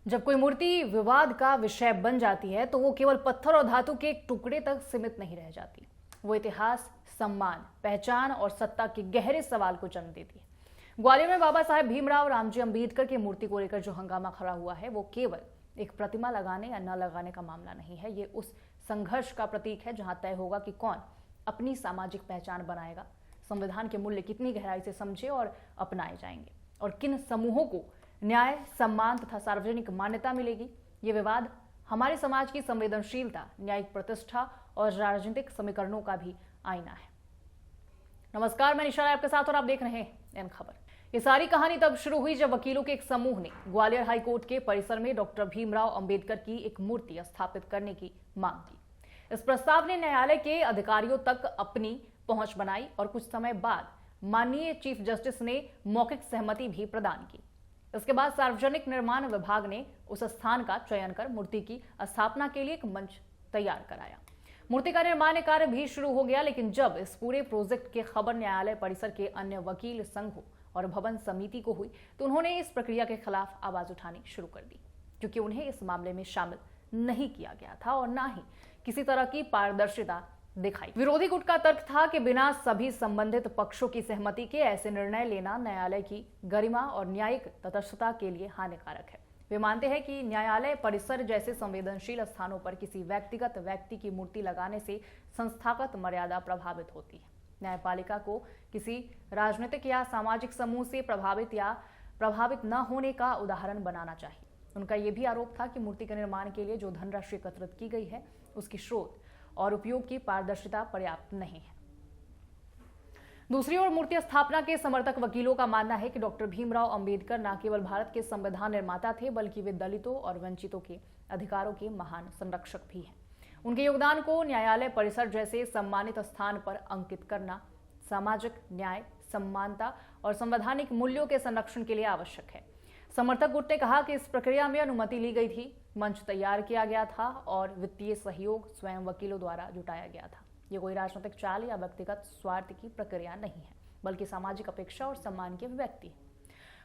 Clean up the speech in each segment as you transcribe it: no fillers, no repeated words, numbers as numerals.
जब कोई मूर्ति विवाद का विषय बन जाती है तो वो केवल पत्थर और धातु के एक टुकड़े तक सीमित नहीं रह जाती। वो इतिहास, सम्मान, पहचान और सत्ता के गहरे सवाल को जन्म देती है। ग्वालियर में बाबा साहेब भीमराव रामजी अंबेडकर की मूर्ति को लेकर जो हंगामा खड़ा हुआ है वो केवल एक प्रतिमा लगाने या न लगाने का मामला नहीं है। ये उस संघर्ष का प्रतीक है जहां तय होगा कि कौन अपनी सामाजिक पहचान बनाएगा, संविधान के मूल्य कितनी गहराई से समझे और अपनाए जाएंगे, और किन समूहों को न्याय, सम्मान तथा सार्वजनिक मान्यता मिलेगी। ये विवाद हमारे समाज की संवेदनशीलता, न्यायिक प्रतिष्ठा और राजनीतिक समीकरणों का भी आईना है। नमस्कार, मैं निशा आपके साथ और आप देख रहे हैं एन खबर। ये सारी कहानी तब शुरू हुई जब वकीलों के एक समूह ने ग्वालियर हाईकोर्ट के परिसर में डॉक्टर भीमराव अंबेडकर की एक मूर्ति स्थापित करने की मांग की। इस प्रस्ताव ने न्यायालय के अधिकारियों तक अपनी पहुंच बनाई और कुछ समय बाद माननीय चीफ जस्टिस ने मौखिक सहमति भी प्रदान की। इसके बाद सार्वजनिक निर्माण विभाग ने उस स्थान का चयन कर मूर्ति की स्थापना के लिए एक मंच तैयार कराया। मूर्ति का निर्माण कार्य भी शुरू हो गया, लेकिन जब इस पूरे प्रोजेक्ट की खबर न्यायालय परिसर के अन्य वकील संघों और भवन समिति को हुई तो उन्होंने इस प्रक्रिया के खिलाफ आवाज उठानी शुरू कर दी, क्योंकि उन्हें इस मामले में शामिल नहीं किया गया था और ना ही किसी तरह की पारदर्शिता दिखाई। विरोधी गुट का तर्क था कि बिना सभी संबंधित पक्षों की सहमति के ऐसे निर्णय लेना न्यायालय की गरिमा और न्यायिक तटस्थता के लिए हानिकारक है। वे मानते हैं कि न्यायालय परिसर जैसे संवेदनशील स्थानों पर किसी व्यक्तिगत व्यक्ति की मूर्ति लगाने से संस्थागत मर्यादा प्रभावित होती है। न्यायपालिका को किसी राजनीतिक या सामाजिक समूह से प्रभावित न होने का उदाहरण बनाना चाहिए। उनका यह भी आरोप था कि मूर्ति के निर्माण के लिए जो धनराशि एकत्रित की गई है उसकी स्रोत और उपयोग की पारदर्शिता पर्याप्त नहीं है। दूसरी ओर मूर्ति स्थापना के समर्थक वकीलों का मानना है कि डॉक्टर भीमराव अंबेडकर न केवल भारत के संविधान निर्माता थे, बल्कि वे दलितों और वंचितों के अधिकारों के महान संरक्षक भी हैं। उनके योगदान को न्यायालय परिसर जैसे सम्मानित स्थान पर अंकित करना सामाजिक न्याय, समानता और संवैधानिक मूल्यों के संरक्षण के लिए आवश्यक है। समर्थक गुट ने कहा कि इस प्रक्रिया में अनुमति ली गई थी, मंच तैयार किया गया था और वित्तीय सहयोग स्वयं वकीलों द्वारा जुटाया गया था। ये कोई राजनीतिक चाल या व्यक्तिगत स्वार्थ की प्रक्रिया नहीं है, बल्कि सामाजिक अपेक्षा और सम्मान की अभिव्यक्ति है।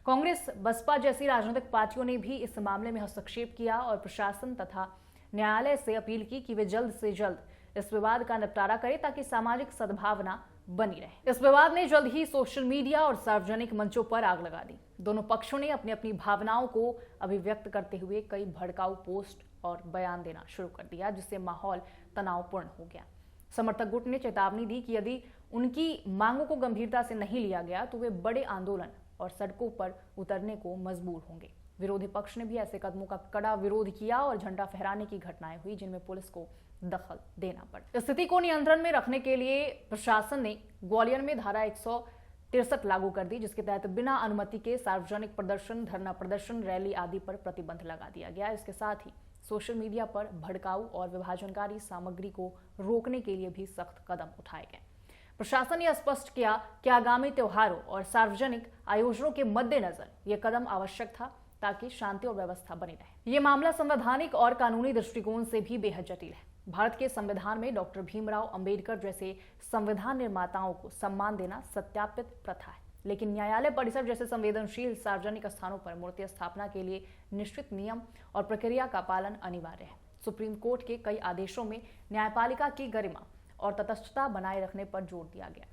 कांग्रेस, बसपा जैसी राजनीतिक पार्टियों ने भी इस मामले में हस्तक्षेप किया और प्रशासन तथा न्यायालय से अपील की कि वे जल्द से जल्द इस विवाद का निपटारा करें ताकि सामाजिक सद्भावना बनी रहे। इस विवाद ने जल्द ही सोशल मीडिया और सार्वजनिक मंचों पर आग लगा दी। दोनों पक्षों ने अपनी अपनी भावनाओं को अभिव्यक्त करते हुए कई भड़काऊ पोस्ट और बयान देना शुरू कर दिया, जिससे माहौल तनावपूर्ण हो गया। समर्थक गुट ने चेतावनी दी कि यदि उनकी मांगों को गंभीरता से नहीं लिया गया तो वे बड़े आंदोलन और सड़कों पर उतरने को मजबूर होंगे। विरोधी पक्ष ने भी ऐसे कदमों का कड़ा विरोध किया और झंडा फहराने की घटनाएं हुई, जिनमें पुलिस को दखल देना पड़ा। स्थिति को नियंत्रण में रखने के लिए प्रशासन ने ग्वालियर में धारा 163 लागू कर दी, जिसके तहत बिना अनुमति के सार्वजनिक प्रदर्शन, धरना प्रदर्शन, रैली आदि पर प्रतिबंध लगा दिया गया। इसके साथ ही सोशल मीडिया पर भड़काऊ और विभाजनकारी सामग्री को रोकने के लिए भी सख्त कदम उठाए गए। प्रशासन ने स्पष्ट किया कि आगामी त्योहारों और सार्वजनिक आयोजनों के मद्देनजर यह कदम आवश्यक था ताकि शांति और व्यवस्था बनी रहे। ये मामला संवैधानिक और कानूनी दृष्टिकोण से भी बेहद जटिल है। भारत के संविधान में डॉक्टर भीमराव अंबेडकर जैसे संविधान निर्माताओं को सम्मान देना सत्यापित प्रथा है, लेकिन न्यायालय परिसर जैसे संवेदनशील सार्वजनिक स्थानों पर मूर्ति स्थापना के लिए निश्चित नियम और प्रक्रिया का पालन अनिवार्य है। सुप्रीम कोर्ट के कई आदेशों में न्यायपालिका की गरिमा और तटस्थता बनाए रखने पर जोर दिया गया।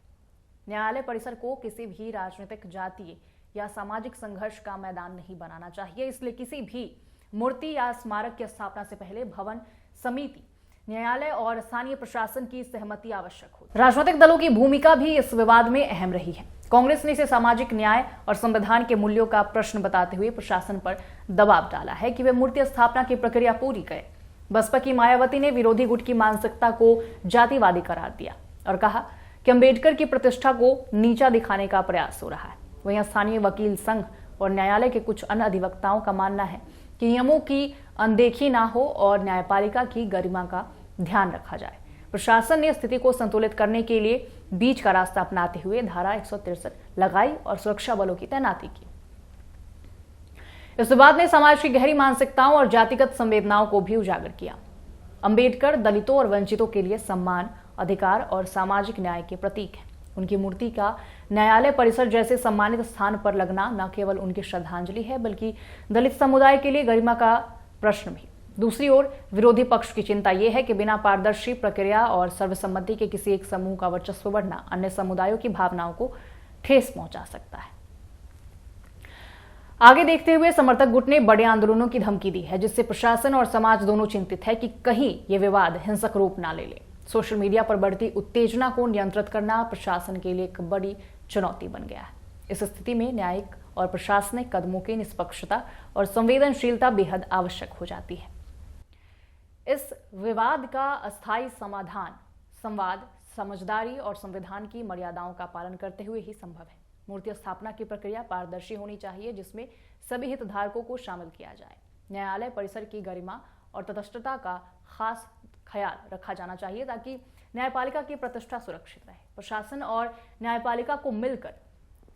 न्यायालय परिसर को किसी भी राजनीतिक, जातीय या सामाजिक संघर्ष का मैदान नहीं बनाना चाहिए। इसलिए किसी भी मूर्ति या स्मारक की स्थापना से पहले भवन समिति, न्यायालय और स्थानीय प्रशासन की सहमति आवश्यक होती है। राजनीतिक दलों की भूमिका भी इस विवाद में अहम रही है। कांग्रेस ने इसे सामाजिक न्याय और संविधान के मूल्यों का प्रश्न बताते हुए प्रशासन पर दबाव डाला है कि वे मूर्ति स्थापना की प्रक्रिया पूरी करे। बसपा की मायावती ने विरोधी गुट की मानसिकता को जातिवादी करार दिया और कहा कि अंबेडकर की प्रतिष्ठा को नीचा दिखाने का प्रयास हो रहा है। वहीं स्थानीय वकील संघ और न्यायालय के कुछ अन्य अधिवक्ताओं का मानना है कि नियमों की अनदेखी ना हो और न्यायपालिका की गरिमा का ध्यान रखा जाए। प्रशासन ने स्थिति को संतुलित करने के लिए बीच का रास्ता अपनाते हुए धारा 163 लगाई और सुरक्षा बलों की तैनाती की। इस विवाद ने समाज की गहरी मानसिकताओं और जातिगत संवेदनाओं को भी उजागर किया। अंबेडकर दलितों और वंचितों के लिए सम्मान, अधिकार और सामाजिक न्याय के प्रतीक हैं। उनकी मूर्ति का न्यायालय परिसर जैसे सम्मानित स्थान पर लगना न केवल उनकी श्रद्धांजलि है बल्कि दलित समुदाय के लिए गरिमा का प्रश्न भी। दूसरी ओर विरोधी पक्ष की चिंता यह है कि बिना पारदर्शी प्रक्रिया और सर्वसम्मति के किसी एक समूह का वर्चस्व बढ़ना अन्य समुदायों की भावनाओं को ठेस पहुंचा सकता है। आगे देखते हुए समर्थक गुट ने बड़े आंदोलनों की धमकी दी है, जिससे प्रशासन और समाज दोनों चिंतित है कि कहीं ये विवाद हिंसक रूप ना ले ले। सोशल मीडिया पर बढ़ती उत्तेजना को नियंत्रित करना प्रशासन के लिए एक बड़ी चुनौती बन गया है। इस स्थिति में न्यायिक और प्रशासनिक कदमों की निष्पक्षता और संवेदनशीलता बेहद आवश्यक हो जाती है। इस विवाद का अस्थायी समाधान संवाद, समझदारी और संविधान की मर्यादाओं का पालन करते हुए ही संभव है। मूर्ति स्थापना की प्रक्रिया पारदर्शी होनी चाहिए, जिसमें सभी हितधारकों को शामिल किया जाए। न्यायालय परिसर की गरिमा और तटस्थता का खास ख्याल रखा जाना चाहिए ताकि न्यायपालिका की प्रतिष्ठा सुरक्षित रहे। प्रशासन और न्यायपालिका को मिलकर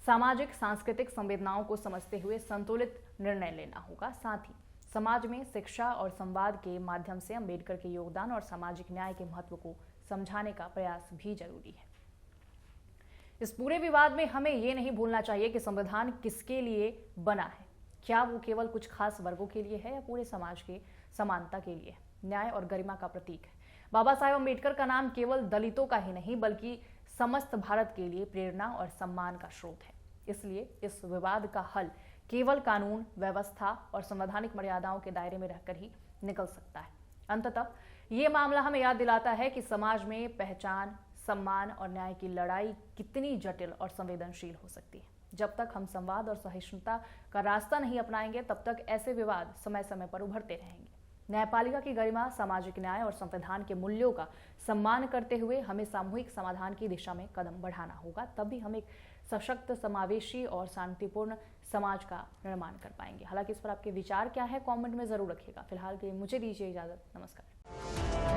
सामाजिक सांस्कृतिक संवेदनाओं को समझते हुए संतुलित निर्णय लेना होगा। साथ ही समाज में शिक्षा और संवाद के माध्यम से अम्बेडकर के योगदान और सामाजिक न्याय के महत्व को समझाने का प्रयास भी जरूरी है। इस पूरे विवाद में हमें यह नहीं भूलना चाहिए कि संविधान किसके लिए बना है। क्या वो केवल कुछ खास वर्गों के लिए है या पूरे समाज के समानता के लिए, न्याय और गरिमा का प्रतीक है। बाबा साहेब अम्बेडकर का नाम केवल दलितों का ही नहीं बल्कि समस्त भारत के लिए प्रेरणा और सम्मान का स्रोत है। इसलिए इस विवाद का हल केवल कानून, व्यवस्था और संवैधानिक मर्यादाओं के दायरे में रहकर ही निकल सकता है। अंततः ये मामला हमें याद दिलाता है कि समाज में पहचान, सम्मान और न्याय की लड़ाई कितनी जटिल और संवेदनशील हो सकती है। जब तक हम संवाद और सहिष्णुता का रास्ता नहीं अपनाएंगे, तब तक ऐसे विवाद समय समय पर उभरते रहेंगे। न्यायपालिका की गरिमा, सामाजिक न्याय और संविधान के मूल्यों का सम्मान करते हुए हमें सामूहिक समाधान की दिशा में कदम बढ़ाना होगा। तभी हम एक सशक्त, समावेशी और शांतिपूर्ण समाज का निर्माण कर पाएंगे। हालांकि इस पर आपके विचार क्या है, कमेंट में जरूर रखिएगा। फिलहाल के लिए मुझे दीजिए इजाजत। नमस्कार।